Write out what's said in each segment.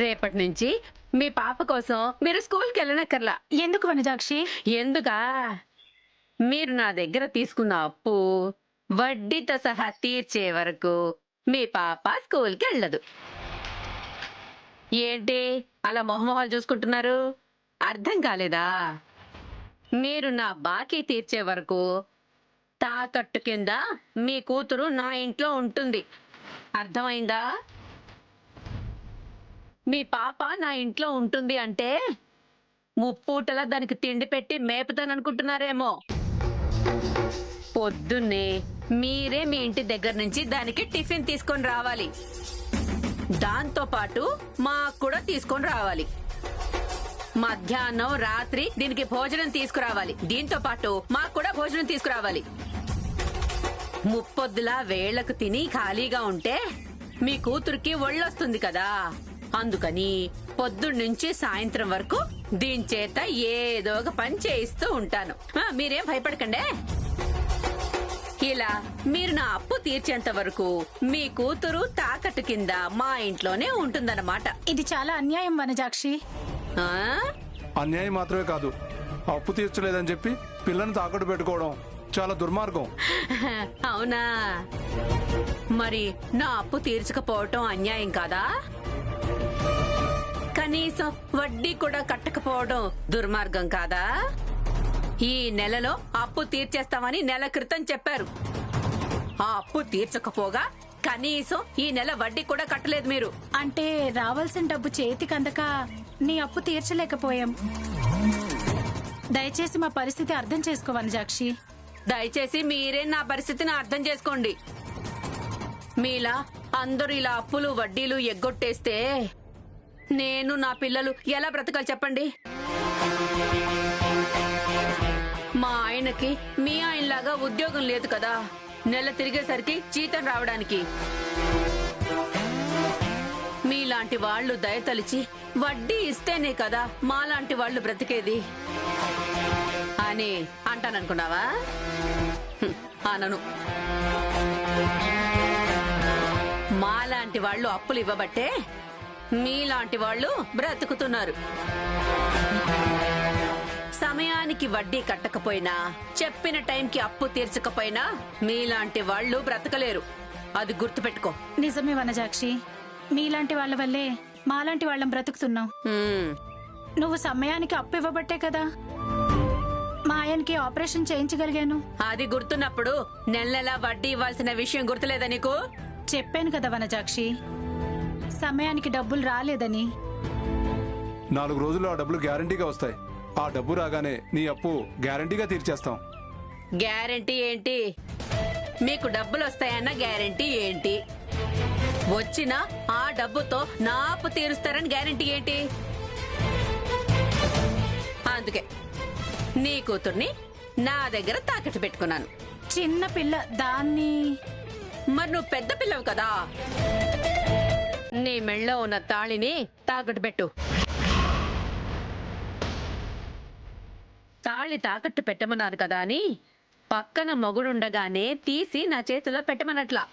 రేపటి నుంచి మీ పాప కోసం మీరు స్కూల్కి వెళ్ళనక్కర్లా. ఎందుకు వనజాక్షి? ఎందుకా? మీరు నా దగ్గర తీసుకున్న అప్పు వడ్డీతో సహా తీర్చే వరకు మీ పాప స్కూల్కి వెళ్ళదు. ఏంటి అలా మొహమొహాలు చూసుకుంటున్నారు? అర్థం కాలేదా? మీరు నా బాకీ తీర్చే వరకు తాకట్టు కింద మీ కూతురు నా ఇంట్లో ఉంటుంది. అర్థమైందా? మీ పాప నా ఇంట్లో ఉంటుంది అంటే ముప్పూటలా దానికి తిండి పెట్టి మేపుతాననుకుంటున్నారేమో. పొద్దున్నే మీరే మీ ఇంటి దగ్గర నుంచి దానికి టిఫిన్ తీసుకొని రావాలి. దాంతో పాటు మాకు కూడా తీసుకొని రావాలి. మధ్యాహ్నం రాత్రి దీనికి భోజనం తీసుకురావాలి. దీంతో పాటు మాకు కూడా భోజనం తీసుకురావాలి. ముప్పొద్దులా వేళ్లకు తిని ఖాళీగా ఉంటే మీ కూతురికి ఒళ్ళొస్తుంది కదా. అందుకని పొద్దున్నుంచి సాయంత్రం వరకు దీని చేత ఏదో ఒక పని చేయిస్తూ ఉంటాను. మీరేం భయపడకండే. ఇలా మీరు నా అప్పు తీర్చేంత వరకు మీ కూతురు తాకట్టు కింద మా ఇంట్లోనే ఉంటుందన్నమాట. ఇది చాలా అన్యాయం వనజాక్షి. ఆ? అన్యాయం మాత్రమే కాదు, అప్పు తీర్చలేదని చెప్పి పిల్లని తాకట్టు పెట్టుకోవడం చాలా దుర్మార్గం. అవునా? మరి నా అప్పు తీర్చకపోవటం అన్యాయం కాదా? కనీసం వడ్డీ కూడా కట్టకపోవడం దుర్మార్గం కాదా? ఈ నెలలో అప్పు తీర్చేస్తామని నెల క్రితం చెప్పారు. ఆ అప్పు తీర్చకపోగా కనీసం ఈ నెల వడ్డీ కూడా కట్టలేదు మీరు. అంటే రావాల్సిన డబ్బు చేతికి అందక నీ అప్పు తీర్చలేకపోయాం. దయచేసి మా పరిస్థితి అర్థం చేసుకో వనజాక్షి. దయచేసి మీరే నా పరిస్థితిని అర్థం చేసుకోండి. మీలా అందరూ ఇలా అప్పులు వడ్డీలు ఎగ్గొట్టేస్తే నేను నా పిల్లలు ఎలా బ్రతకాలి చెప్పండి? మా ఆయనకి మీ ఆయనలాగా ఉద్యోగం లేదు కదా, నెల తిరిగేసరికి జీతం రావడానికి. మీలాంటి వాళ్ళు దయతలిచి వడ్డీ ఇస్తేనే కదా మాలాంటి వాళ్ళు బ్రతికేది అని అంటాననుకున్నావా? అనను. మాలాంటి వాళ్ళు అప్పులు ఇవ్వబట్టే మీలాంటి వాళ్ళు బ్రతుకుతున్నారు. సమయానికి వడ్డీ కట్టకపోయినా, చెప్పిన టైంకి అప్పు తీర్చకపోయినా మీలాంటి వాళ్ళు బ్రతకలేరు. అది గుర్తుపెట్టుకో. నిజమే వనజాక్షి, మీలాంటి వాళ్ళ వల్లే మాలాంటి వాళ్ళం బ్రతుకుతున్నాం. నువ్వు సమయానికి అప్పు ఇవ్వబట్టే కదా మా ఆయనకి ఆపరేషన్ చేయించగలిగాను. అది గుర్తున్నప్పుడు నెల నెలా వడ్డీ ఇవ్వాల్సిన విషయం గుర్తులేదా నీకు? చెప్పాను కదా వనజాక్షి, సమయానికి డబ్బులు రాలేదని. 4 రోజుల్లో ఆ డబ్బులు గ్యారంటీగా వస్తాయి. ఆ డబ్బు రాగానే నీ అప్పు గ్యారంటీగా తీర్చేస్తాం. గ్యారంటీ ఏంటి? మీకు డబ్బులు వస్తాయన్న గ్యారంటీ ఏంటి? వచ్చిన ఆ డబ్బుతో నా అప్పు తీరుస్తారని గ్యారంటీ ఏంటి? అందుకే నీ కూతుర్ని నా దగ్గర తాకట్టు పెట్టుకున్నాను. చిన్న పిల్ల, దాన్ని. మరి నువ్వు పెద్ద పిల్లవు కదా, నీ మెళ్ళో ఉన్న తాళిని తాకట్టు పెట్టు. తాళి తాకట్టు పెట్టమన్నారు కదా అని పక్కన మొగుడుండగానే తీసి నా చేతిలో పెట్టమనట్లా.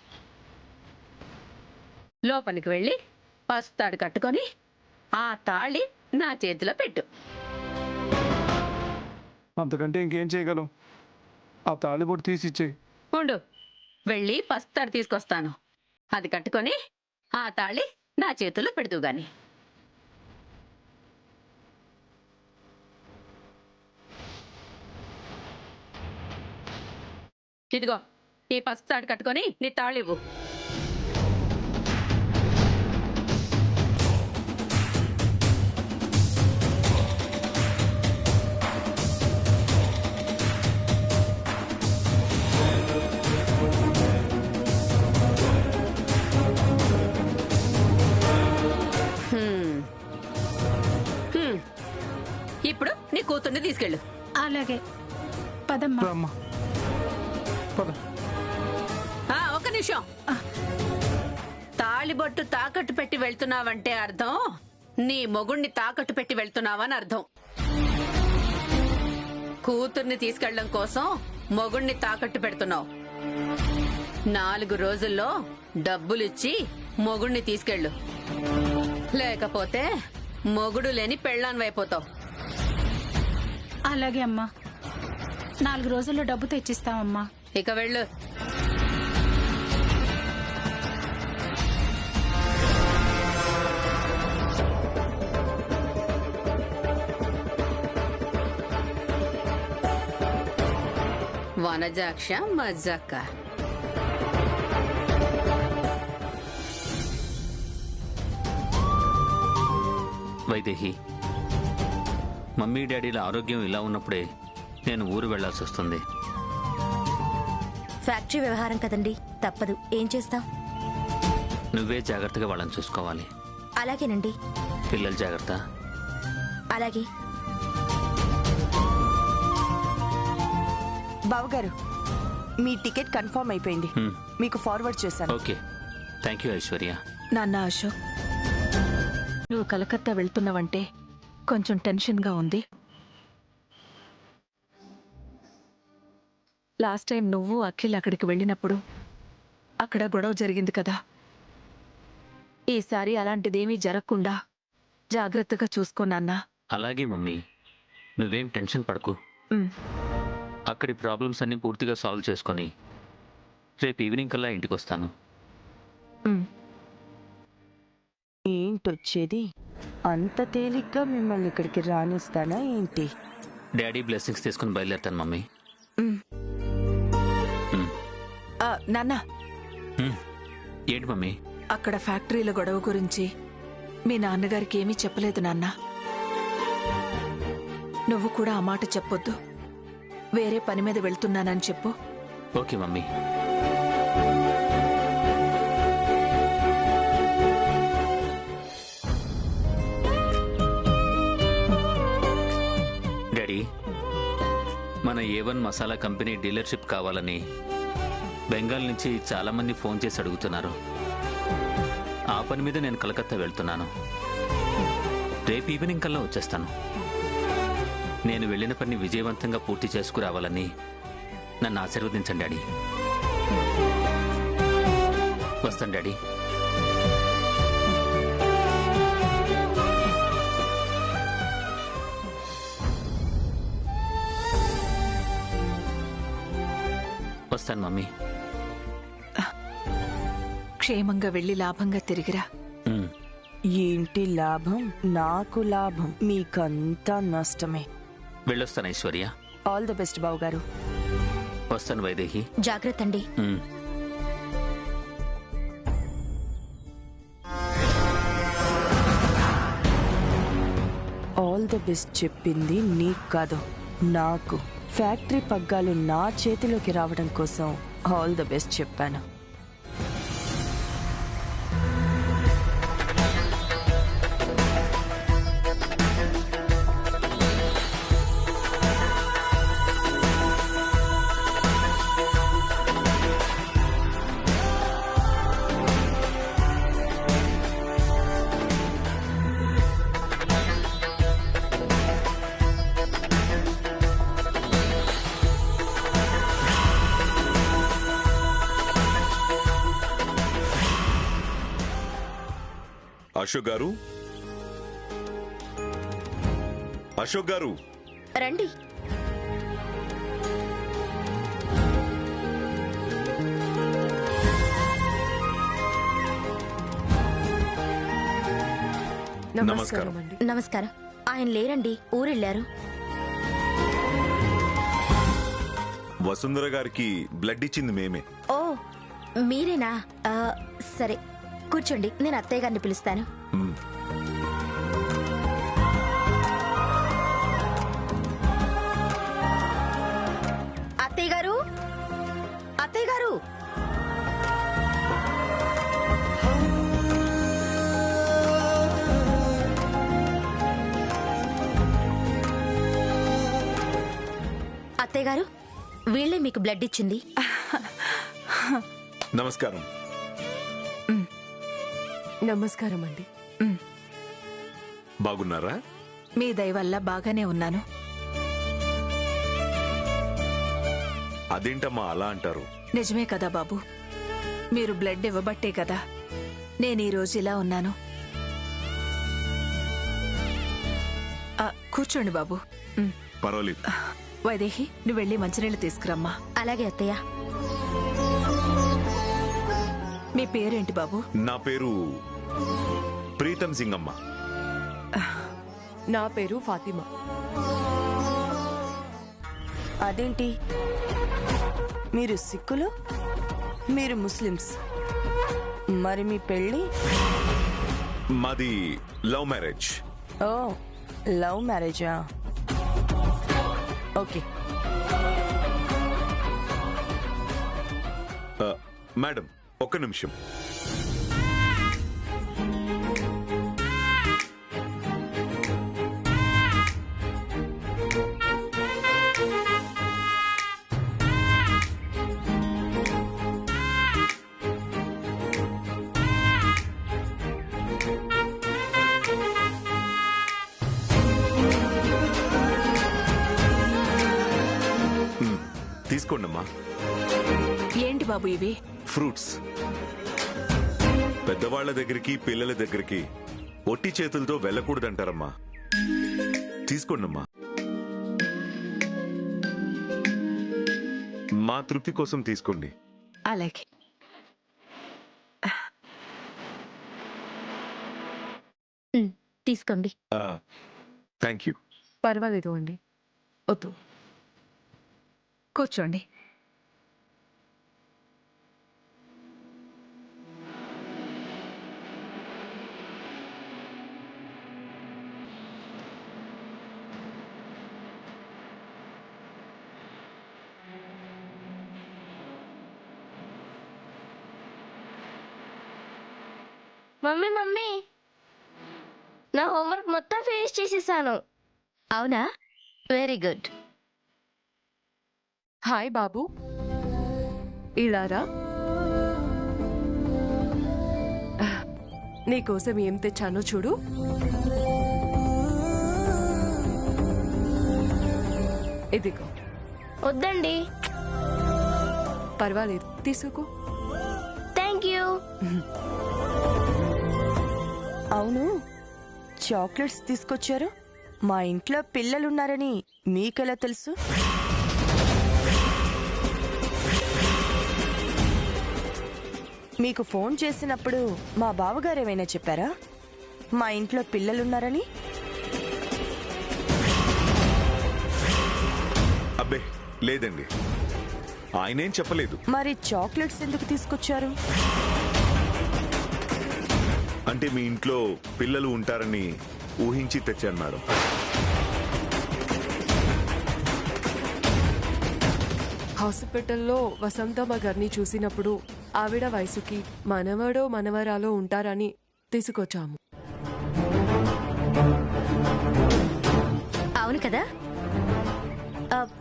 లోపలికి వెళ్ళి పస్తాడు కట్టుకొని ఆ తాళి నా చేతిలో పెట్టు. అంతకంటే ఇంకేం చేయగలం? ఆ తాళిబొట్టు తీసి ఇచ్చేయి. ఉండు, వెళ్ళి పస్తాడు తీసుకొస్తాను. అది కట్టుకొని ఆ తాళి నా చేతిలో పెడుతూ గాని. ఇదిగో ఈ పస్తాడు కట్టుకొని నీ తాళివ్వు. ఇప్పుడు నీ కూతుర్ని తీసుకెళ్ళు. అలాగే పదమ్మా. రామ్మా, పద. ఒక్క నిమిషం. తాళిబొట్టు తాకట్టు పెట్టి వెళ్తున్నావంటే అర్థం నీ మొగుణ్ణి తాకట్టు పెట్టి వెళ్తున్నావని అర్థం. కూతుర్ని తీసుకెళ్లడం కోసం మొగుణ్ణి తాకట్టు పెడుతున్నావు. 4 రోజుల్లో డబ్బులిచ్చి మొగుణ్ణి తీసుకెళ్ళు. లేకపోతే మొగుడు లేని పెళ్ళాన్ అయిపోతావు. అలాగే అమ్మా, 4 రోజుల్లో డబ్బు తెచ్చిస్తామమ్మా. ఇక వెళ్ళు. వనజాక్ష మజ్జక్క. వైదేహి, మమ్మీ డాడీల ఆరోగ్యం ఇలా ఉన్నప్పుడే నేను ఊరు వెళ్లాల్సి వస్తుంది. ఫ్యాక్టరీ వ్యవహారం కదండి, తప్పదు. ఏం చేస్తాం? నువ్వే జాగ్రత్తగా వాళ్ళని చూసుకోవాలి. అలాగేనండి. పిల్లలు జాగ్రత్త. అలాగే. బావగారు, మీ టికెట్ కన్ఫర్మ్ అయిపోయింది. మీకు ఫార్వర్డ్ చేశాను. Okay, thank you Aishwarya. నాన్న అశోక్, నువ్వు కలకత్తా వెళ్తున్నావంటే కొంచెం టెన్షన్గా ఉంది. లాస్ట్ టైం నువ్వు అఖిల్ అక్కడికి వెళ్ళినప్పుడు అక్కడ గొడవ జరిగింది కదా. ఈసారి అలాంటిదేమీ జరగకుండా జాగ్రత్తగా చూసుకో నాన్న. అలాగే మమ్మీ, నువ్వేం టెన్షన్ పడకు. అక్కడి ప్రాబ్లమ్స్ అన్ని పూర్తిగా సాల్వ్ చేసుకొని రేపు ఈవినింగ్ కల్లా ఇంటికి వస్తాను. ఏంటొచ్చేది? అంత తేలిగ్గా మిమ్మల్ని ఇక్కడికి రానిస్తానా ఏంటి? డాడీ బ్లెస్సింగ్స్ తీసుకుని బయలుదేరుతాను మమ్మీ. నాన్న, ఏంటి మమ్మీ? అక్కడ ఫ్యాక్టరీల గొడవ గురించి మీ నాన్నగారికి ఏమీ చెప్పలేదు నాన్న. నువ్వు కూడా ఆ మాట చెప్పొద్దు. వేరే పని మీద వెళ్తున్నానని చెప్పు. Okay mummy. డాడీ, మన A1 మసాలా కంపెనీ డీలర్షిప్ కావాలని బెంగాల్ నుంచి చాలా మంది ఫోన్ చేసి అడుగుతున్నారు. ఆ పని మీద నేను కలకత్తా వెళ్తున్నాను. రేపు ఈవినింగ్ కల్లా వచ్చేస్తాను. నేను వెళ్ళిన పని విజయవంతంగా పూర్తి చేసుకురావాలని నన్ను ఆశీర్వదించండి డాడీ. వస్తాను డాడీ. వస్తాను మమ్మీ. క్షేమంగా వెళ్ళి లాభంగా తిరిగిరా. ఏంటి లాభం? నాకు లాభం, మీకంతా నష్టమే. వెళ్ళొస్తాను ఐశ్వర్య. ఆల్ ది బెస్ట్ బావు గారు. వస్తాను వైదేహి. జాగ్రత్త అండి. ఆల్ ది బెస్ట్ చెప్పింది నీకు కాదు, నాకు. ఫ్యాక్టరీ పగ్గాలు నా చేతిలోకి రావడం కోసం ఆల్ ది బెస్ట్ చెప్పాను. అశోక్ గారు, అశోక్ గారు రండి. నమస్కారం. నమస్కారం. ఆయన లేరండి, ఊరెళ్ళారు. వసుంధర గారికి బ్లడ్ ఇచ్చింది మేమే. ఓ, మీరేనా? సరే కూర్చోండి, నేను అత్తయ్య గారిని పిలుస్తాను. అత్తయ్య గారు, అత్తయ్య గారు. అత్తయ్య గారు, వీళ్ళే మీకు బ్లడ్ ఇచ్చింది. నమస్కారం. నమస్కారం అండి. బాగున్నారా? మీ దయ వల్ల బాగానే ఉన్నాను. అదేంటమ్మా అలా అంటారు? నిజమే కదా బాబు, మీరు బ్లడ్ ఇవ్వబట్టే కదా నేను ఈ రోజు ఇలా ఉన్నాను. కూర్చోండి బాబు. పర్వాలేదు. వైదేహి, నువ్వు వెళ్ళి మంచినీళ్ళు తీసుకురమ్మా. అలాగే అత్తయ్య. మీ పేరేంటి బాబు? నా పేరు ప్రీతం సింగ్ అమ్మ. నా పేరు ఫాతిమా. అదేంటి మీరు సిక్కులు, మీరు ముస్లిమ్స్, మరి మీ పెళ్ళి? మాది లవ్ మ్యారేజ్. ఓ, లవ్ మ్యారేజా? ఓకే. మేడం, ఒక్క నిమిషం. తీసుకోండమ్మా. ఏంటి బాబు ఇవి? ఫ్రూట్స్. పెద్దవాళ్ల దగ్గరికి పిల్లల దగ్గరికి ఒట్టి చేతులతో వెళ్ళకూడదంటారమ్మా. తీసుకోండమ్మా. మా తృప్తి కోసం తీసుకోండి. అలాగే. తీసుకోండి. Thank you. పర్వాలేదు అండి, వద్దు. కూర్చోండి. మమ్మీ మమ్మీ, నా హోంవర్క్ మొత్తం ఫినిష్ చేసేసాను. అవునా? Very good. హాయ్ బాబు, ఇలారా. నీకోసం ఏం తెచ్చానో చూడు. ఇదిగో. వద్దండి. పర్వాలేదు, తీసుకో. Thank you. అవును, చాక్లెట్స్ తీసుకొచ్చారు. మా ఇంట్లో పిల్లలున్నారని మీకెలా తెలుసు? మీకు ఫోన్ చేసినప్పుడు మా బావగారు ఏమైనా చెప్పారా మా ఇంట్లో పిల్లలున్నారని? అబ్బే లేదండి, ఆయనేం చెప్పలేదు. మరి చాక్లెట్స్ ఎందుకు తీసుకొచ్చారు? అంటే మీ ఇంట్లో పిల్లలు ఉంటారని ఊహించి తెచ్చాను మేడం. హాస్పిటల్లో వసంతమ్మ గారిని చూసినప్పుడు ఆవిడ వయసుకి మనవడో మనవరాలో ఉంటారని తీసుకొచ్చాము. అవును కదా.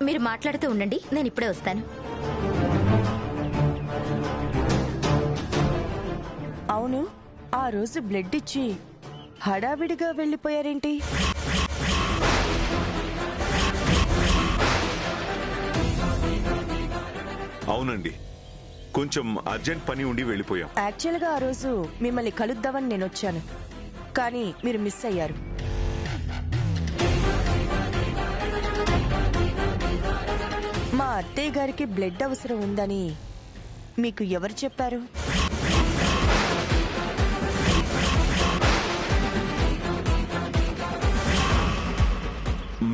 మీరు మాట్లాడుతూ ఉండండి, నేను ఇప్పుడే వస్తాను. అవును, ఆ రోజు బ్లడ్ ఇచ్చి హడావిడిగా వెళ్ళిపోయారేంటి? అవునండి, కొంచెం అర్జెంట్ పని ఉండి వెళ్ళిపోయాం. యాక్చువల్గా ఆ రోజు మిమ్మల్ని కలుద్దామని నేను వచ్చాను, కానీ మీరు మిస్ అయ్యారు. మా అత్తయ్య గారికి బ్లడ్ అవసరం ఉందని మీకు ఎవరు చెప్పారు?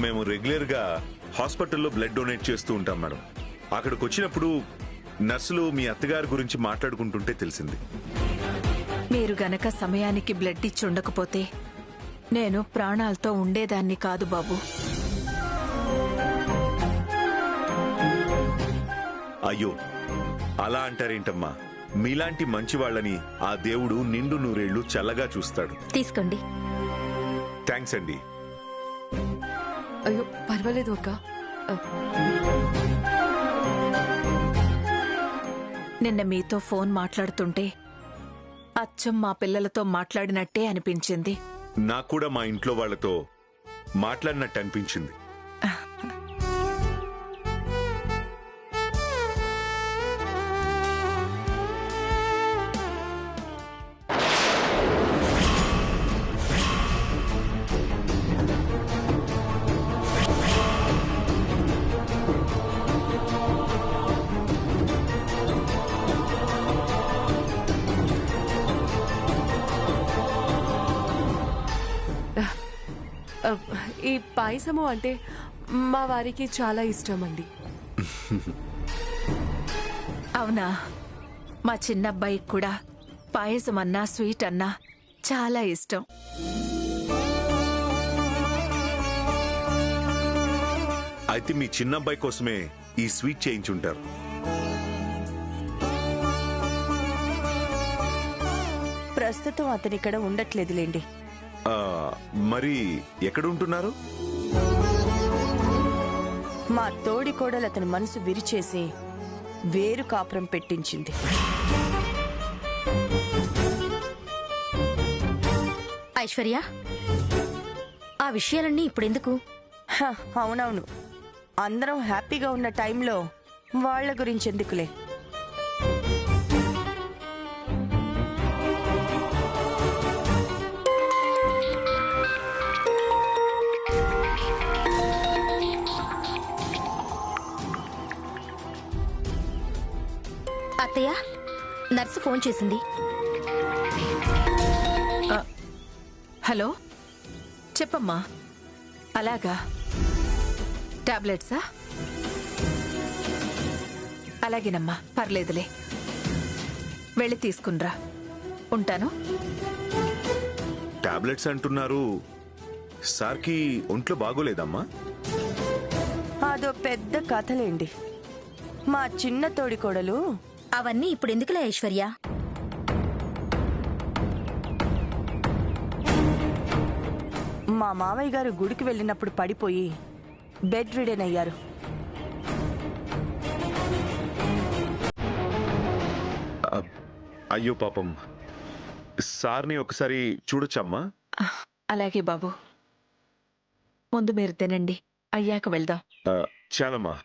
మేము రెగ్యులర్ గా హాస్పిటల్లో బ్లడ్ డొనేట్ చేస్తూ ఉంటాం మేడం. అక్కడికి వచ్చినప్పుడు నర్సులు మీ అత్తగారి గురించి మాట్లాడుకుంటుంటే తెలిసింది. మీరు గనక సమయానికి బ్లడ్ ఇచ్చి ఉండకపోతే నేను ప్రాణాలతో ఉండేదాన్ని కాదు బాబు. అయ్యో, అలా అంటారేంటమ్మా? మీలాంటి మంచి వాళ్ళని ఆ దేవుడు నిండు నూరేళ్లు చల్లగా చూస్తాడు. తీసుకోండి. థ్యాంక్స్ అండి. అయ్యో పర్వాలేదు అక్క. నిన్న మీతో ఫోన్ మాట్లాడుతుంటే అచ్చం మా పిల్లలతో మాట్లాడినట్టే అనిపించింది. నాకు కూడా మా ఇంట్లో వాళ్ళతో మాట్లాడినట్టు అనిపించింది. ఈ పాయసము అంటే మా వారికి చాలా ఇష్టం అండి. అవునా, మా చిన్నబ్బాయికి కూడా పాయసం అన్నా స్వీట్ అన్నా చాలా ఇష్టం. అయితే మీ చిన్నబ్బాయి కోసమే ఈ స్వీట్ చేయించుంటారు. ప్రస్తుతం అతను ఇక్కడ ఉండట్లేదులేండి. మరి ఎక్కడ ఉంటున్నారు? మా తోడి కోడలు అతని మనసు విరిచేసి వేరు కాపురం పెట్టించింది. ఐశ్వర్య, ఆ విషయాలన్నీ ఇప్పుడెందుకు? అవునవును, అందరం హ్యాపీగా ఉన్న టైంలో వాళ్ళ గురించి ఎందుకులే. అత్తయ్య, నర్సు ఫోన్ చేసింది. హలో, చెప్పమ్మా. అలాగా, టాబ్లెట్సా? అలాగేనమ్మా, పర్లేదులే, వెళ్ళి తీసుకునిరా. ఉంటాను. టాబ్లెట్స్ అంటున్నారు, సార్కి ఒంట్లో బాగోలేదమ్మా? అదో పెద్ద కథలేండి. మా చిన్న తోడి కోడలు. అవన్నీ ఇప్పుడెందుకులే ఐశ్వర్య. మా మావయ్య గారు గుడికి వెళ్ళినప్పుడు పడిపోయి బెడ్ రిడెన్ అయ్యారు. అయ్యో పాపం, సార్ని ఒకసారి చూడొచ్చమ్మా? అలాగే బాబు, ముందు మీరు తినండి, అయ్యాక వెళ్దాం. చాలమ్మా,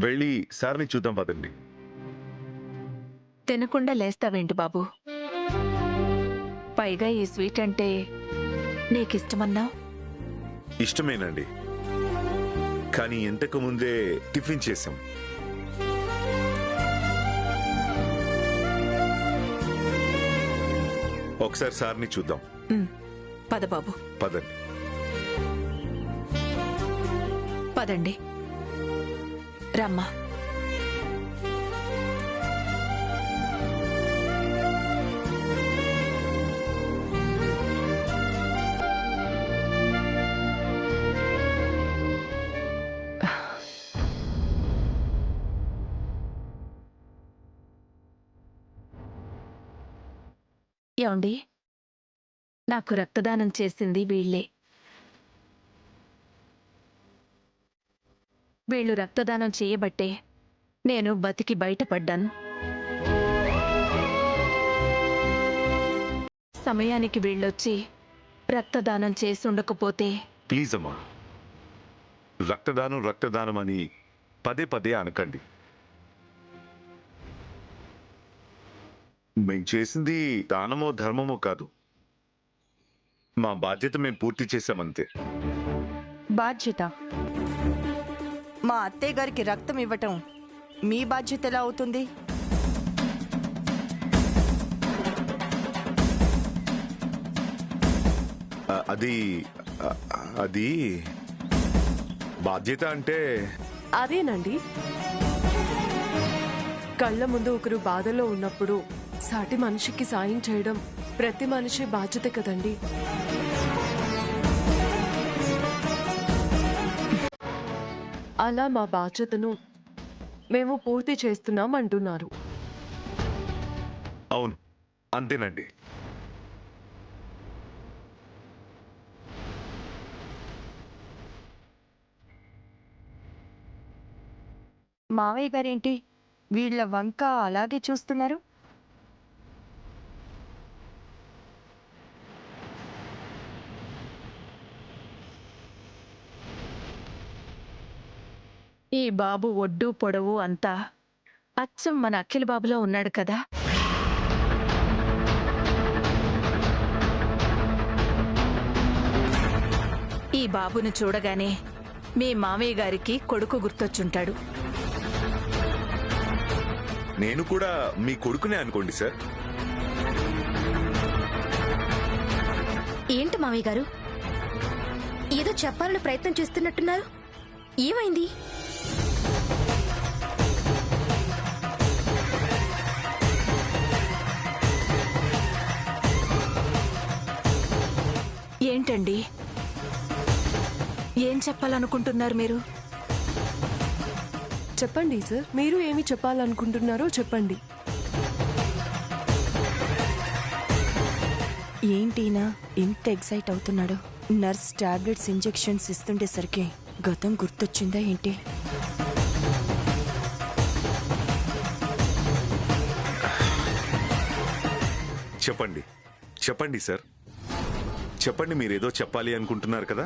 వెళ్ళి సార్ని చూద్దాం పదండి. తినకుండా లేస్తావేంటి బాబు? పైగా ఈ స్వీట్ అంటే నీకిష్టమన్నావు. ఇష్టమేనండి, కానీ ఇంతకు ముందే టిఫిన్ చేశాం. ఒకసారి సార్ని చూద్దాం. పద బాబు, పదండి. పదండి, రమ్మా. ఏమండి, నాకు రక్తదానం చేసింది వీళ్ళే. వీళ్ళు రక్తదానం చేయబట్టే నేను బతికి బయటపడ్డాను. సమయానికి వీళ్ళొచ్చి రక్తదానం చేసి ఉండకపోతే. ప్లీజ్ అమ్మా, రక్తదానం రక్తదానం అని పదే పదే అనకండి. మేం చేసింది దానమో ధర్మమో కాదు, మా బాధ్యత మేము పూర్తి చేశామంతే. బాధ్యత? మా అత్తయ్య గారికి రక్తం ఇవ్వటం మీ బాధ్యత ఎలా అవుతుంది? అది అది బాధ్యత అంటే అదేనండి, కళ్ళ ముందు ఒకరు బాధలో ఉన్నప్పుడు సాటి మనిషికి సాయం చేయడం ప్రతి మనిషి బాధ్యత కదండి. అలా మా బాధ్యతను మేము పూర్తి చేస్తున్నాం అంటున్నారు. అవును, అంతేనండి. మావయ్య గారేంటి వీళ్ళ వంక అలాగే చూస్తున్నారు? ఈ బాబు ఒడ్డు పొడవు అంతా అచ్చం మన అఖిల్ బాబులో ఉన్నాడు కదా. ఈ బాబును చూడగానే మీ మామయ్య గారికి కొడుకు గుర్తొచ్చుంటాడు. నేను కూడా మీ కొడుకునే అనుకోండి సార్. ఏంటి మావయ్య గారు, ఏదో చెప్పాలని ప్రయత్నం చేస్తున్నట్టున్నారు. ఏమైంది? ఏంటండి? ఏం చెప్పాలనుకుంటున్నారు మీరు? చెప్పండి సార్, మీరు ఏమి చెప్పాలనుకుంటున్నారో చెప్పండి. ఏంటినా ఇంత ఎక్సైట్ అవుతున్నాడు? నర్స్ టాబ్లెట్స్ ఇంజెక్షన్స్ ఇస్తుండేసరికి గతం గుర్తొచ్చిందా ఏంటి? చెప్పండి చెప్పండి సార్, చెప్పండి. మీరేదో చెప్పాలి అనుకుంటున్నారు కదా.